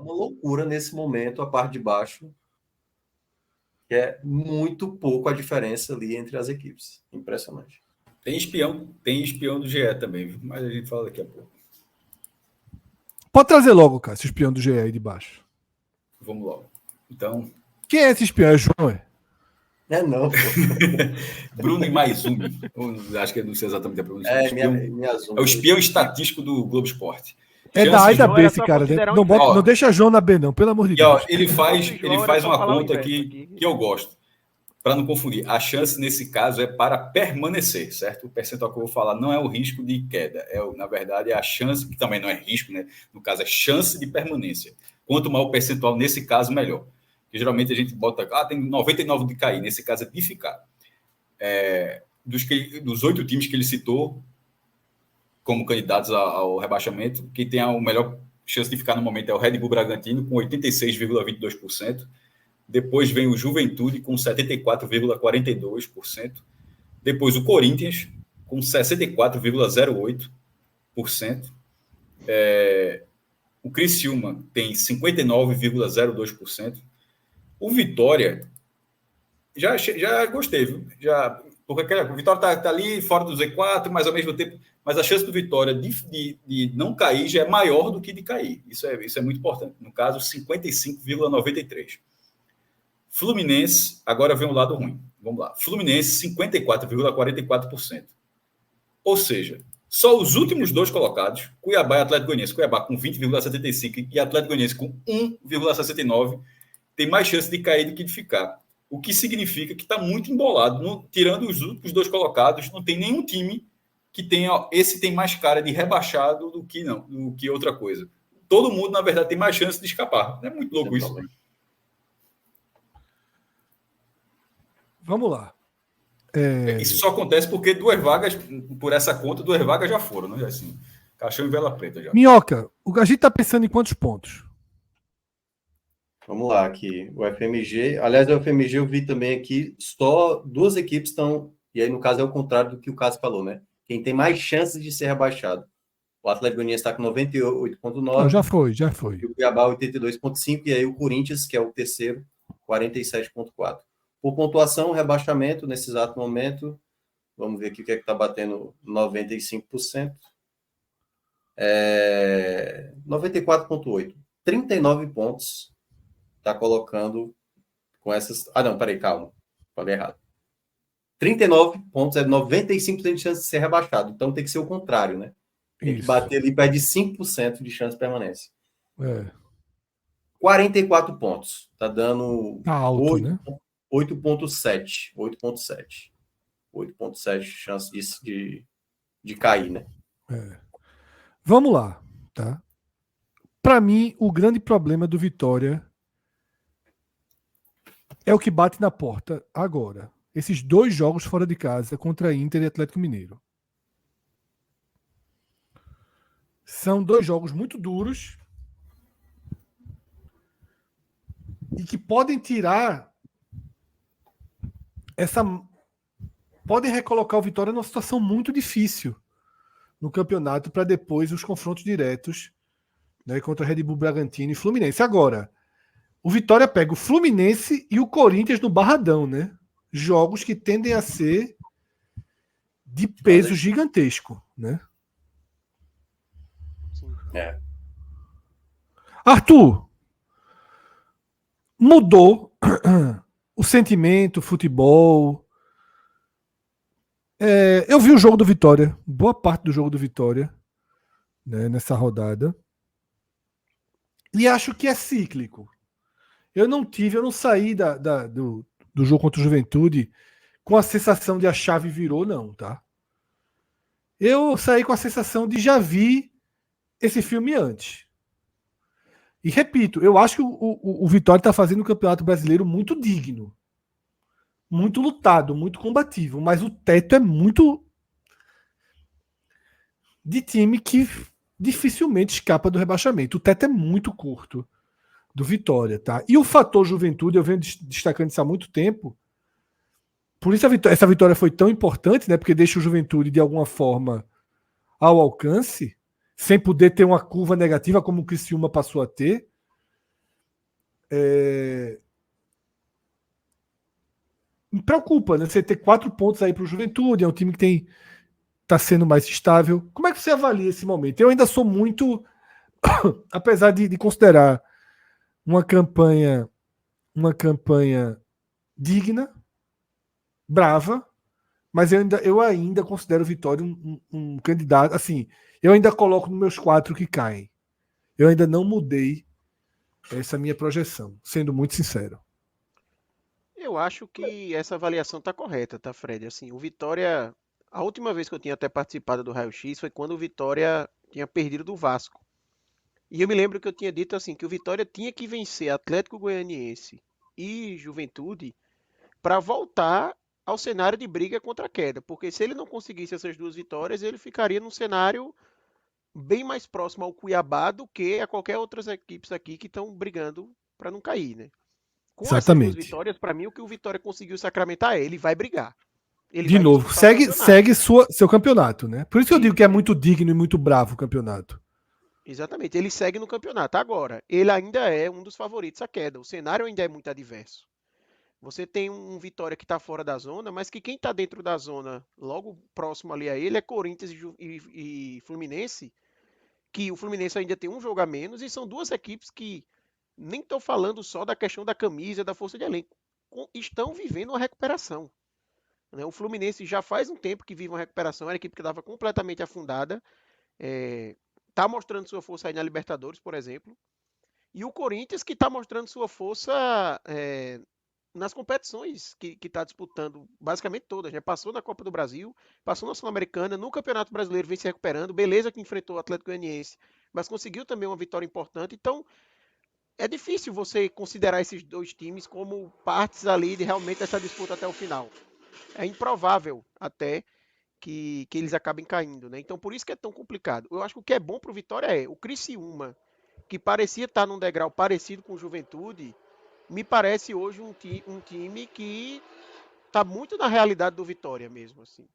uma loucura nesse momento, a parte de baixo, que é muito pouco a diferença ali entre as equipes. Impressionante. Tem espião do GE também, viu? Mas a gente fala daqui a pouco. Pode trazer logo, cara, esse espião do GE aí de baixo. Vamos logo. Então. Quem é esse espião? É João? Não, pô. Bruno Imaizumi. Acho que não sei exatamente a pronúncia. É o espião estatístico do Globo Esporte. É da A e da B esse cara, né? Não deixa João na B, não, pelo amor de Deus. Ele faz uma conta que eu gosto. Para não confundir, a chance nesse caso é para permanecer, certo? O percentual que eu vou falar não é o risco de queda, na verdade, é a chance, que também não é risco, né? No caso, é chance de permanência. Quanto maior o percentual nesse caso, melhor. Porque geralmente a gente bota, tem 99 de cair, nesse caso é de ficar. Dos 8 times que ele citou como candidatos ao rebaixamento, quem tem a melhor chance de ficar no momento é o Red Bull Bragantino, com 86,22%. Depois vem o Juventude com 74,42%. Depois o Corinthians com 64,08%. O Criciúma tem 59,02%. O Vitória já gostei, viu? Porque o Vitória está ali fora do Z4, mas ao mesmo tempo, mas a chance do Vitória de não cair já é maior do que de cair. Isso é muito importante. No caso, 55,93%. Fluminense, agora vem o lado ruim. Vamos lá. Fluminense, 54,44%. Ou seja, só os últimos 2 colocados, Cuiabá e Atlético Goianiense, Cuiabá com 20,75% e Atlético Goianiense com 1,69%, tem mais chance de cair do que de ficar. O que significa que está muito embolado. Tirando os últimos 2 colocados, não tem nenhum time que tenha... Esse tem mais cara de rebaixado do que outra coisa. Todo mundo, na verdade, tem mais chance de escapar. É muito louco isso. Vamos lá. Isso só acontece porque 2 vagas, por essa conta, 2 vagas já foram, né? Assim, caixão em vela preta já. Minhoca, a gente está pensando em quantos pontos? Vamos lá, aqui. O FMG. Aliás, o FMG eu vi também aqui, só 2 equipes estão. E aí, no caso, é o contrário do que o Cássio falou, né? Quem tem mais chances de ser rebaixado. O Atlético Goianiense está com 98,9. Já foi. E o Cuiabá, 82,5. E aí, o Corinthians, que é o terceiro, 47,4. Por pontuação, rebaixamento nesse exato momento. Vamos ver aqui o que é que está batendo 95%. 94,8. 39 pontos. Está colocando com essas... não, peraí, calma. Falei errado. 39 pontos é 95% de chance de ser rebaixado. Então tem que ser o contrário, né? Tem que bater ali perto de 5% de chance de permanência. 44 pontos. Está dando... Tá alto, 8, né? 8,7. 8,7 chance de cair, né? Vamos lá, tá? Para mim, o grande problema do Vitória é o que bate na porta agora. Esses 2 jogos fora de casa contra Inter e Atlético Mineiro. São 2 jogos muito duros e que podem tirar podem recolocar o Vitória numa situação muito difícil no campeonato para depois os confrontos diretos, né, contra Red Bull Bragantino e Fluminense. Agora, o Vitória pega o Fluminense e o Corinthians no Barradão, né? Jogos que tendem a ser de peso gigantesco, né? Arthur, mudou o sentimento, o futebol. Eu vi o jogo do Vitória, boa parte do jogo do Vitória, né, nessa rodada. E acho que é cíclico. Eu não saí do jogo contra o Juventude com a sensação de a chave virou, não, tá? Eu saí com a sensação de já vi esse filme antes. E repito, eu acho que o Vitória está fazendo um campeonato brasileiro muito digno. Muito lutado, muito combativo. Mas o teto é muito de time que dificilmente escapa do rebaixamento. O teto é muito curto do Vitória, tá? E o fator juventude, eu venho destacando isso há muito tempo. Por isso essa vitória foi tão importante, né? Porque deixa o Juventude, de alguma forma, ao alcance, sem poder ter uma curva negativa como o Criciúma passou a ter. me preocupa, né? Você ter 4 pontos aí para o Juventude, é um time que está sendo mais estável. Como é que você avalia esse momento? Eu ainda sou muito, apesar de considerar uma campanha digna, brava, mas eu ainda considero o Vitória um candidato. Assim, eu ainda coloco nos meus 4 que caem. Eu ainda não mudei essa minha projeção, sendo muito sincero. Eu acho que essa avaliação está correta, tá, Fred? Assim, o Vitória. A última vez que eu tinha até participado do Raio-X foi quando o Vitória tinha perdido do Vasco. E eu me lembro que eu tinha dito assim que o Vitória tinha que vencer Atlético Goianiense e Juventude para voltar ao cenário de briga contra a queda, porque se ele não conseguisse essas 2 vitórias, ele ficaria num cenário bem mais próximo ao Cuiabá do que a qualquer outras equipes aqui que estão brigando para não cair, né? Com essas 2 Exatamente. vitórias, para mim o que o Vitória conseguiu sacramentar é ele vai brigar. Ele De vai novo, disputar o campeonato. segue seu campeonato, né? Por isso que eu digo que é muito digno e muito bravo o campeonato. Exatamente, ele segue no campeonato. Agora, ele ainda é um dos favoritos à queda. O cenário ainda é muito adverso. Você tem um Vitória que está fora da zona, mas que quem está dentro da zona, logo próximo ali a ele, é Corinthians e Fluminense, que o Fluminense ainda tem um jogo a menos, e são 2 equipes que, nem estou falando só da questão da camisa, da força de elenco, estão vivendo uma recuperação. Né? O Fluminense já faz um tempo que vive uma recuperação, era a equipe que estava completamente afundada, está mostrando sua força aí na Libertadores, por exemplo, e o Corinthians que está mostrando sua força nas competições que está disputando, basicamente todas, né? Passou na Copa do Brasil, passou na Sul-Americana, no Campeonato Brasileiro vem se recuperando, beleza que enfrentou o Atlético Goianiense, mas conseguiu também uma vitória importante, então é difícil você considerar esses 2 times como partes ali de realmente essa disputa até o final. É improvável até que eles acabem caindo, né? Então por isso que é tão complicado. Eu acho que o que é bom para o Vitória é o Criciúma, que parecia estar num degrau parecido com o Juventude, me parece hoje um time que está muito na realidade do Vitória mesmo, assim.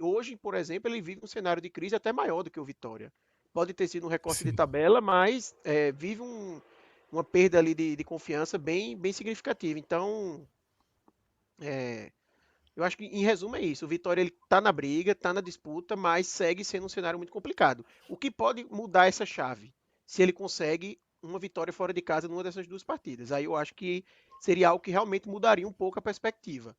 Hoje, por exemplo, ele vive um cenário de crise até maior do que o Vitória. Pode ter sido um recorte de tabela, mas vive uma perda ali de confiança bem, bem significativa. Então, eu acho que, em resumo, é isso. O Vitória está na briga, está na disputa, mas segue sendo um cenário muito complicado. O que pode mudar essa chave? Se ele consegue uma vitória fora de casa numa dessas 2 partidas. Aí eu acho que seria algo que realmente mudaria um pouco a perspectiva.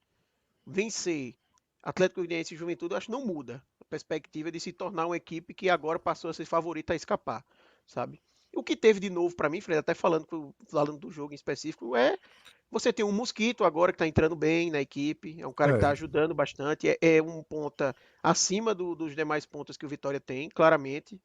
Vencer Atlético Goianiense e Juventude, eu acho que não muda a perspectiva de se tornar uma equipe que agora passou a ser favorita a escapar, sabe? O que teve de novo para mim, Fred, até falando do jogo em específico, você tem um Mosquito agora que está entrando bem na equipe, é um cara que está ajudando bastante, é um ponta acima dos demais pontas que o Vitória tem, claramente.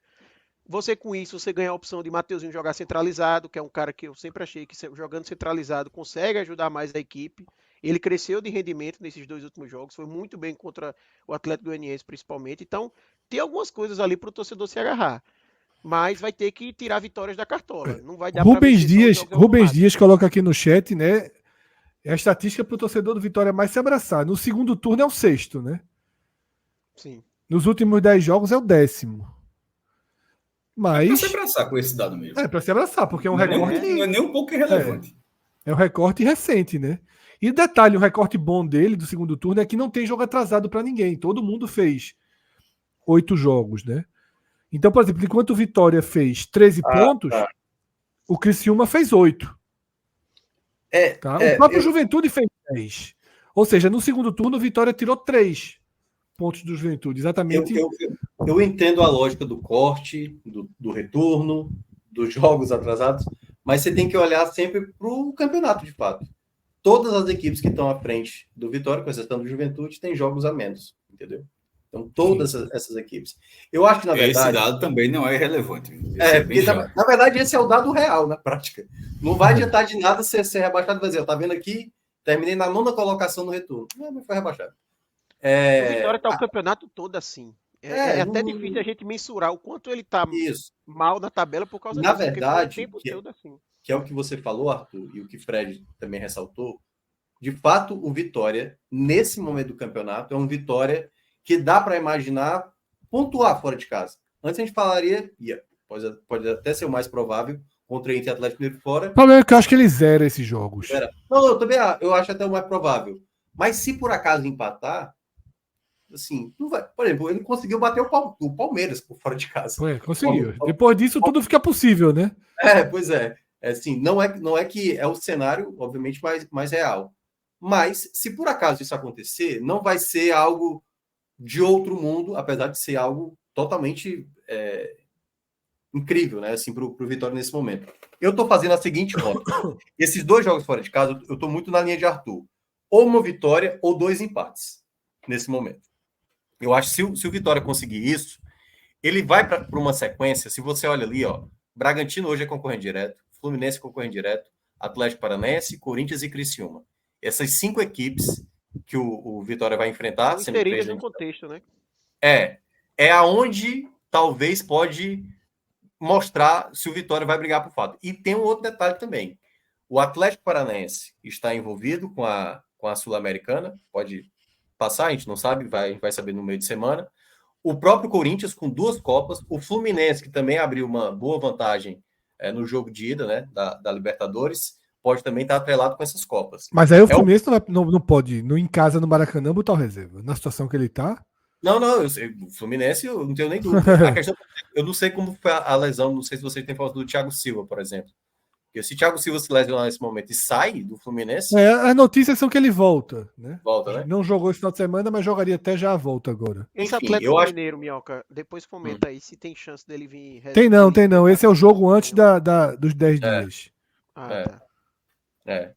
Você com isso, você ganha a opção de Mateuzinho jogar centralizado, que é um cara que eu sempre achei que jogando centralizado consegue ajudar mais a equipe. Ele cresceu de rendimento nesses 2 últimos jogos, foi muito bem contra o Atlético Goianiense principalmente. Então, tem algumas coisas ali para o torcedor se agarrar. Mas vai ter que tirar vitórias da cartola. Não vai dar para Rubens Dias coloca aqui no chat, né? É a estatística para o torcedor do Vitória mais se abraçar. No segundo turno é o 6º, né? Sim. Nos últimos 10 jogos é o 10º. Mas... É para se abraçar com esse dado mesmo. É para se abraçar, porque é um recorte... Não é nem um pouco irrelevante. É um recorte recente, né? E detalhe, o recorte bom dele do segundo turno é que não tem jogo atrasado para ninguém. Todo mundo fez 8 jogos, né? Então, por exemplo, enquanto o Vitória fez 13 pontos, o Criciúma fez 8. Tá? O próprio Juventude fez 10. Ou seja, no segundo turno, o Vitória tirou 3 pontos do Juventude. Exatamente. Eu entendo a lógica do corte, do retorno, dos jogos atrasados, mas você tem que olhar sempre para o campeonato, de fato. Todas as equipes que estão à frente do Vitória, com exceção do Juventude, têm jogos a menos, entendeu? Então, todas essas equipes. Eu acho que, na verdade... Esse dado também não é relevante. Porque, na verdade, esse é o dado real, na prática. Não vai adiantar de nada ser rebaixado, vai dizer, eu tá vendo aqui, terminei na 9ª colocação no retorno. Não, mas foi rebaixado. O Vitória está o campeonato todo assim. É até difícil a gente mensurar o quanto ele está mal na tabela por causa disso. Na disso. verdade, o tempo todo assim. Que é o que você falou, Arthur, e o que Fred também ressaltou, de fato, o Vitória, nesse momento do campeonato, é um Vitória que dá para imaginar pontuar fora de casa. Antes a gente falaria, pode até ser o mais provável, contra o Inter e Atlético Mineiro fora. O problema é que eu acho que ele zera esses jogos. Não, eu também eu acho até o mais provável. Mas se por acaso empatar, assim, não vai. Por exemplo, ele conseguiu bater o Palmeiras por fora de casa. Conseguiu. Depois disso, tudo fica possível, né? Pois é. Assim, não é que é o cenário, obviamente, mais real. Mas, se por acaso isso acontecer, não vai ser algo de outro mundo, apesar de ser algo totalmente incrível, né? Assim, para o Vitória nesse momento. Eu estou fazendo a seguinte conta. Esses 2 jogos fora de casa, eu estou muito na linha de Arthur. Ou uma vitória ou 2 empates nesse momento. Eu acho que se o Vitória conseguir isso, ele vai para uma sequência. Se você olha ali, ó, Bragantino hoje é concorrente direto, Fluminense concorrente direto, Atlético Paranaense, Corinthians e Criciúma. Essas 5 equipes que o Vitória vai enfrentar. Inseridas no contexto, né? É aonde talvez pode mostrar se o Vitória vai brigar por fato. E tem um outro detalhe também. O Atlético Paranaense está envolvido com a Sul-Americana, pode passar, a gente não sabe, vai saber no meio de semana. O próprio Corinthians com 2 Copas, o Fluminense, que também abriu uma boa vantagem no jogo de ida, né, da Libertadores, pode também estar atrelado com essas Copas. Mas aí o Fluminense não pode, em casa no Maracanã, botar o reserva. Na situação que ele está. Não, o Fluminense eu não tenho nem dúvida. A questão, eu não sei como foi a lesão, não sei se vocês têm falado do Thiago Silva, por exemplo. Porque se o Thiago Silva se lesionar nesse momento e sai do Fluminense... as notícias são que ele volta, né? Volta, né? Não jogou esse final de semana, mas jogaria até já a volta agora. Esse Atlético Mineiro, Minhoca, depois comenta aí se tem chance dele vir... Tem não. Esse é o jogo antes dos 10 dias. Tá.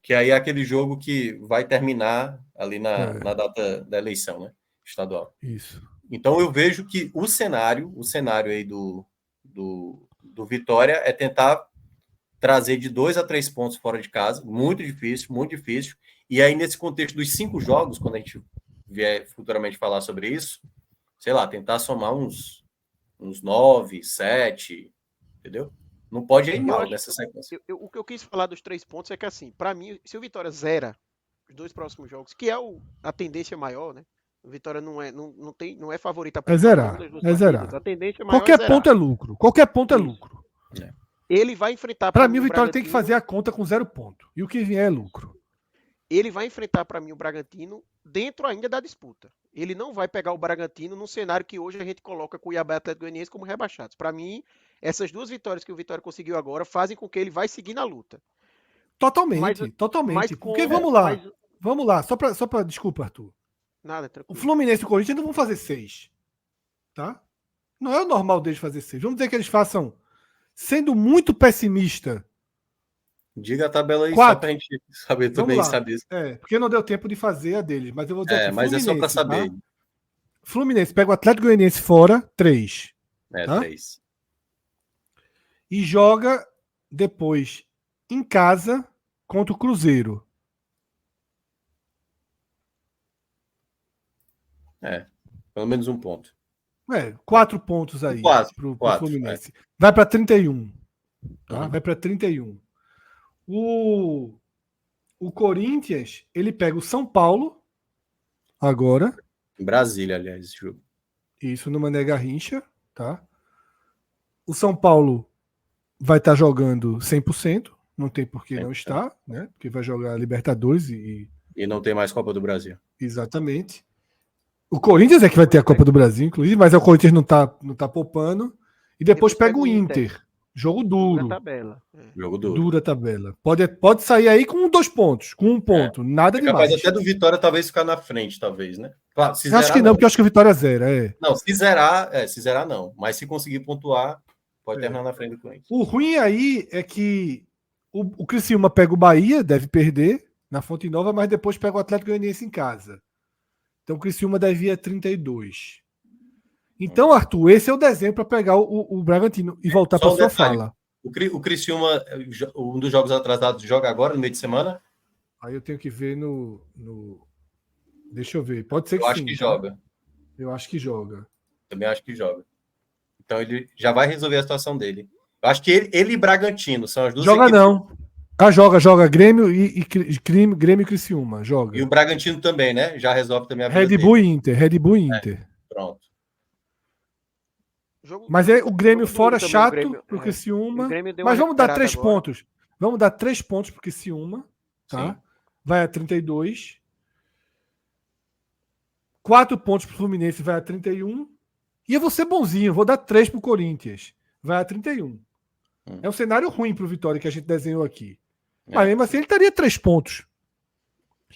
Que aí é aquele jogo que vai terminar ali na data da eleição, né? Estadual. Isso. Então eu vejo que o cenário aí do Vitória é tentar trazer de 2 a 3 pontos fora de casa, muito difícil. E aí, nesse contexto dos 5 jogos, quando a gente vier futuramente falar sobre isso, sei lá, tentar somar uns 9, 7, entendeu? Não pode ir mal nessa sequência. O que eu quis falar dos 3 pontos é que, assim, para mim, se o Vitória zera os 2 próximos jogos, que é a tendência maior, né? O Vitória não é favorita para zerar. A tendência maior Qualquer ponto é lucro. Ele vai enfrentar... Para mim, o Vitória tem que fazer a conta com 0 ponto. E o que vier é lucro. Ele vai enfrentar, para mim, o Bragantino dentro ainda da disputa. Ele não vai pegar o Bragantino num cenário que hoje a gente coloca Cuiabá e Atlético Goianiense como rebaixados. Para mim, essas 2 vitórias que o Vitória conseguiu agora fazem com que ele vai seguir na luta. Totalmente. Porque vamos lá. Só para desculpa, Arthur. Nada, tranquilo. O Fluminense e o Corinthians não vão fazer 6. Tá? Não é o normal deles fazer 6. Vamos dizer que eles façam, sendo muito pessimista, diga a tabela aí 4. só pra gente saber também, saber isso. Porque não deu tempo de fazer a deles. Mas eu vou dizer mas é só para saber. Tá? Fluminense pega o Atlético Goianiense fora, 3. Tá? 3. E joga depois em casa contra o Cruzeiro. Pelo menos 1 ponto. 4 pontos aí pro Fluminense. Vai para 31. Tá? Vai para 31. O Corinthians, ele pega o São Paulo agora. Em Brasília, aliás, esse jogo. Isso no Mané Garrincha, tá? O São Paulo vai estar jogando 100%, não tem por que não estar, né? Porque vai jogar Libertadores e não tem mais Copa do Brasil. Exatamente. O Corinthians é que vai ter a Copa do Brasil, inclusive, mas o Corinthians não tá poupando. E depois pega o Inter. Jogo duro. Dura tabela. Jogo duro. Dura tabela. Pode sair aí com 2 pontos, com 1 ponto. Nada demais. Capaz até do Vitória talvez ficar na frente, talvez, né? Claro, se zerar, acho que não, porque eu acho que o Vitória zera. Não, se zerar não. Mas se conseguir pontuar, pode terminar na frente do Corinthians. O ruim aí é que o Criciúma pega o Bahia, deve perder na Fonte Nova, mas depois pega o Atlético Goianiense em casa. Então o Criciúma deve ir a 32. Então, Arthur, esse é o desenho para pegar o Bragantino e voltar para a sua fala. O Criciúma, um dos jogos atrasados, joga agora, no meio de semana? Aí eu tenho que ver no... Deixa eu ver. Pode ser que sim. Eu acho que joga. Eu acho que joga. Também acho que joga. Então ele já vai resolver a situação dele. Eu acho que ele e Bragantino são as duas equipes. Não. Joga. Grêmio e Criciúma. Joga. E o Bragantino também, né? Já resolve também a vida Red Bull e Inter. Pronto. Mas é o Grêmio jogo fora também, chato o Grêmio, pro o Criciúma. Grêmio deu uma Mas vamos dar recuperada 3 agora. pontos. Vamos dar 3 pontos pro Criciúma, tá? Sim. Vai a 32. 4 pontos pro Fluminense, vai a 31. E eu vou ser bonzinho, vou dar 3 pro Corinthians. Vai a 31. É um cenário ruim pro Vitória que a gente desenhou aqui. Mas mesmo assim ele teria 3 pontos.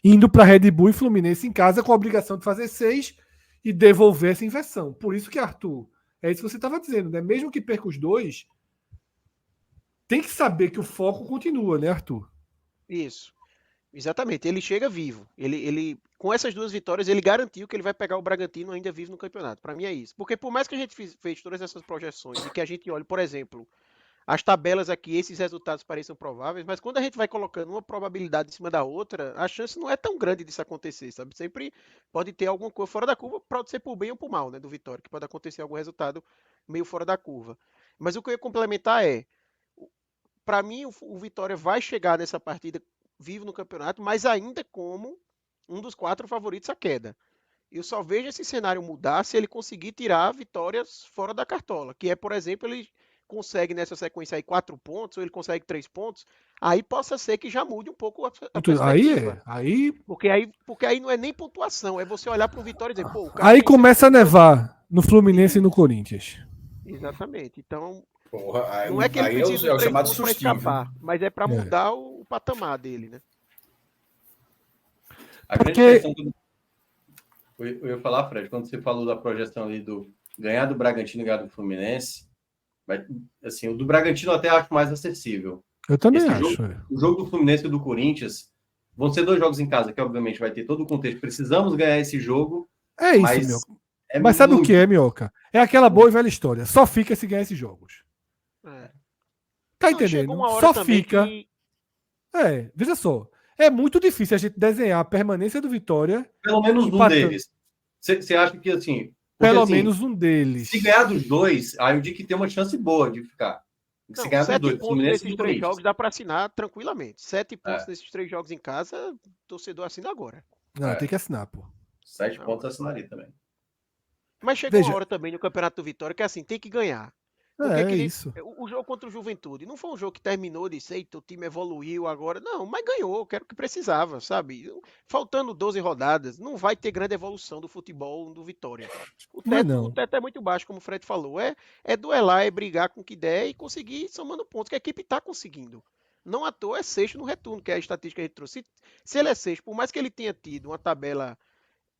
Indo para Red Bull e Fluminense em casa com a obrigação de fazer 6 e devolver essa inversão. Por isso que, Arthur, é isso que você estava dizendo, né? Mesmo que perca os 2, tem que saber que o foco continua, né, Arthur? Isso. Exatamente. Ele chega vivo. Ele, com essas 2 vitórias, ele garantiu que ele vai pegar o Bragantino ainda vivo no campeonato. Para mim é isso. Porque por mais que a gente fez todas essas projeções e que a gente olhe, por exemplo, as tabelas aqui, esses resultados pareçam prováveis, mas quando a gente vai colocando uma probabilidade em cima da outra, a chance não é tão grande disso acontecer, sabe? Sempre pode ter alguma coisa fora da curva, pode ser por bem ou por mal, né, do Vitória, que pode acontecer algum resultado meio fora da curva. Mas o que eu ia complementar é, para mim, o Vitória vai chegar nessa partida vivo no campeonato, mas ainda como um dos 4 favoritos à queda. Eu só vejo esse cenário mudar se ele conseguir tirar vitórias fora da cartola, que é, por exemplo, ele consegue nessa sequência aí 4 pontos, ou ele consegue 3 pontos, aí possa ser que já mude um pouco a perspectiva. Porque aí não é nem pontuação, é você olhar para o Vitória e dizer, pô, o cara Aí tem 7 começa a pontos. nevar no Fluminense e no Corinthians. Exatamente. Então, Porra, não é que ele aí precisa é o dos 3 chamado pontos para sustinho. escapar, mas é para mudar o patamar dele, né? A grande questão que eu ia falar, Fred, quando você falou da projeção ali do ganhar do Bragantino e ganhar do Fluminense, assim, o do Bragantino eu até acho mais acessível. Eu também acho. O jogo do Fluminense e do Corinthians vão ser 2 jogos em casa, que obviamente vai ter todo o contexto. Precisamos ganhar esse jogo. É isso, mas Mioca. Mas sabe o que é, Mioca? É aquela boa e velha história. Só fica se ganhar esses jogos. Tá entendendo? Só fica. Que... Veja só. É muito difícil a gente desenhar a permanência do Vitória. Pelo menos um deles. Você acha que assim. Porque, pelo menos um deles. Se ganhar dos 2, aí eu digo que tem uma chance boa de ficar. Se ganhar dos 2, pontos nesses 3 jogos dá para assinar tranquilamente. 7 pontos nesses 3 jogos em casa, torcedor assina agora. Não, tem que assinar, pô. 7 pontos assinaria também. Mas chegou uma hora também no Campeonato do Vitória que assim, tem que ganhar. Porque isso. O jogo contra o Juventude não foi um jogo que terminou de ser, o time evoluiu agora. Não, mas ganhou, que era o que precisava, sabe? Faltando 12 rodadas, não vai ter grande evolução do futebol do Vitória. O teto é muito baixo, como o Fred falou. É duelar, é brigar com o que der e conseguir somando pontos, que a equipe está conseguindo. Não à toa é sexto no retorno, que é a estatística que a gente trouxe. Se ele é sexto, por mais que ele tenha tido uma tabela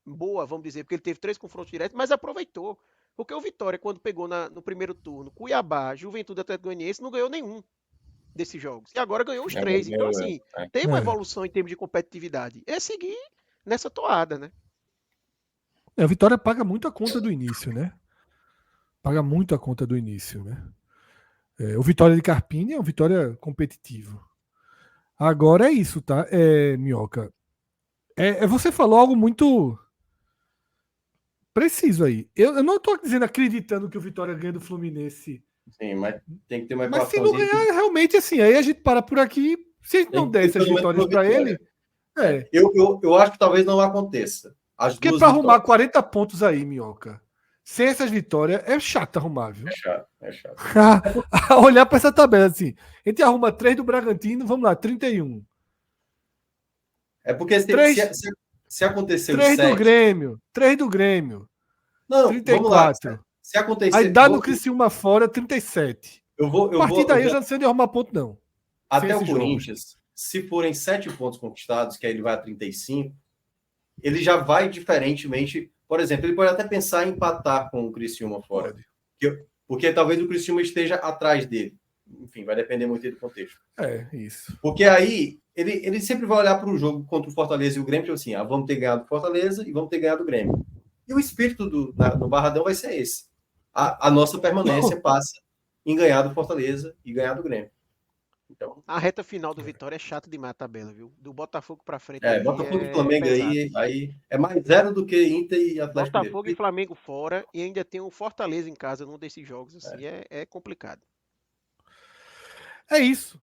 boa, vamos dizer, porque ele teve 3 confrontos diretos, mas aproveitou. Porque o Vitória, quando pegou no primeiro turno, Cuiabá, Juventude e Atlético Goianiense, não ganhou nenhum desses jogos. E agora ganhou os 3. Então, assim, tem uma evolução em termos de competitividade. É seguir nessa toada, né? O Vitória paga muito a conta do início, né? Paga muito a conta do início, né? O Vitória de Carpini é um Vitória competitivo. Agora é isso, tá? Minhoca. Você falou algo muito preciso aí. Eu não estou dizendo acreditando que o Vitória ganha do Fluminense. Sim, mas tem que ter uma equação. Mas se não ganhar, realmente, assim, aí a gente para por aqui. Se a gente não der essas vitórias para ele. Eu acho que talvez não aconteça. Porque para arrumar 40 pontos aí, Minhoca, sem essas vitórias, é chato arrumar, viu? É chato. Olhar para essa tabela assim. A gente arruma 3 do Bragantino, vamos lá, 31. É porque se acontecer 3 do Grêmio. 3 do Grêmio. Não, 34. Vamos lá. Se acontecer. Aí dá no Criciúma fora 37. A partir daí eu já não sei de arrumar ponto, não. Até o Corinthians, se forem 7 pontos conquistados, que aí ele vai a 35, ele já vai diferentemente. Por exemplo, ele pode até pensar em empatar com o Criciúma fora. Porque talvez o Criciúma esteja atrás dele. Enfim, vai depender muito do contexto. Isso. Porque aí ele sempre vai olhar para o jogo contra o Fortaleza e o Grêmio, tipo assim, vamos ter ganhado o Fortaleza e vamos ter ganhado o Grêmio. E o espírito no Barradão vai ser esse. A nossa permanência passa em ganhar do Fortaleza e ganhar do Grêmio. Então, a reta final do Vitória é chata demais a tabela, viu? Do Botafogo para frente. Botafogo e Flamengo aí é mais 0 do que Inter e Atlético. Botafogo e Flamengo fora e ainda tem o Fortaleza em casa num desses jogos. Assim, é complicado. É isso.